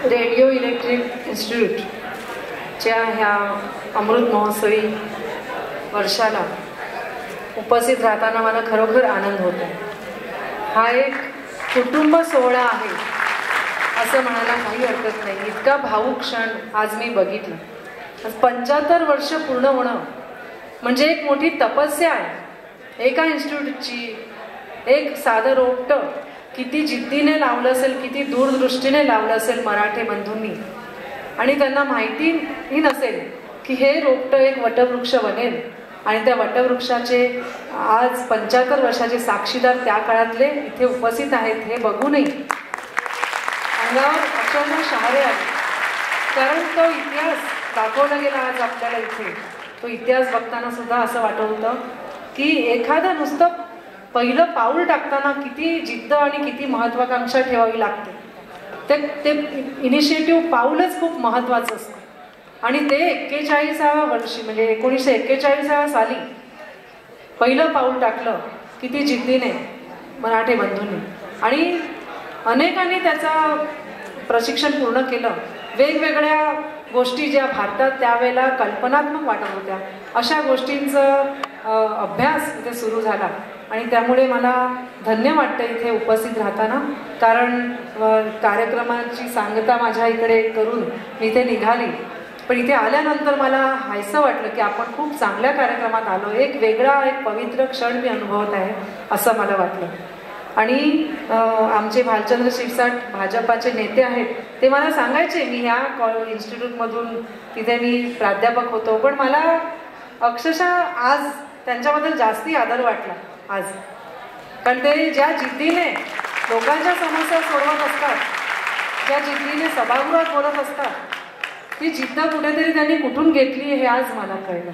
Radio electric इन्स्टिट्यूटच्या ह्या अमृत महोत्सवी वर्षाला उपस्थित राहताना मला खरोखर आनंद होतो. हा एक कुटुंब सोहळा आहे असं म्हणायला काही हरकत नाही. इतका भावुक क्षण आज मी बघितला. 75 वर्ष पूर्ण होणं म्हणजे एक मोठी तपस्या आहे. एका इन्स्टिट्यूटची एक साधं रोपटं किती जिद्दीने लावलं असेल, किती दूरदृष्टीने लावलं असेल मराठे बंधूंनी, आणि त्यांना माहितीही नसेल की हे रोपटं एक वटवृक्ष बनेल. आणि त्या वटवृक्षाचे आज 75 वर्षाचे साक्षीदार त्या काळातले इथे उपस्थित आहेत. हे बघूनही अंगावर अक्षरशः शहारे आले. कारण तो इतिहास दाखवला गेला आज आपल्याला इथे. तो इतिहास बघताना सुद्धा असं वाटत होतं की एखादं नुसतं पहिलं पाऊल टाकताना किती जिद्द आणि किती महत्वाकांक्षा ठेवावी लागते. ते इनिशिएटिव्ह पाऊलच खूप महत्वाचं असतं. आणि ते 41व्या वर्षी म्हणजे 1941 साली पहिलं पाऊल टाकलं किती जिद्दीने मराठे बंधूंनी, आणि अनेकांनी त्याचा प्रशिक्षण पूर्ण केलं. वेगवेगळ्या गोष्टी ज्या भारतात त्यावेळेला कल्पनात्मक वाटत होत्या अशा गोष्टींचं अभ्यास इथे सुरू झाला. आणि त्यामुळे मला धन्य वाटतं इथे उपस्थित राहताना. कारण कार्यक्रमाची सांगता माझ्या इकडे करून मी इथे निघाली, पण इथे आल्यानंतर मला हायसं वाटलं की आपण खूप चांगल्या कार्यक्रमात आलो. एक वेगळा एक पवित्र क्षण मी अनुभवत आहे असं मला वाटलं. आणि आमचे भालचंद्र शिरसाट भाजपाचे नेते आहेत ते मला सांगायचे, मी ह्या इन्स्टिट्यूटमधून तिथे मी प्राध्यापक होतो, पण मला अक्षरशः आज त्यांच्याबद्दल जास्ती आदर वाटला आज. कारण ते ज्या जिद्दीने लोकांच्या समस्या सोडवत असतात, ज्या जिद्दीने सभागृहात बोलत असतात, ती जिद्द कुठेतरी त्यांनी कुठून घेतली हे आज मला कळलं.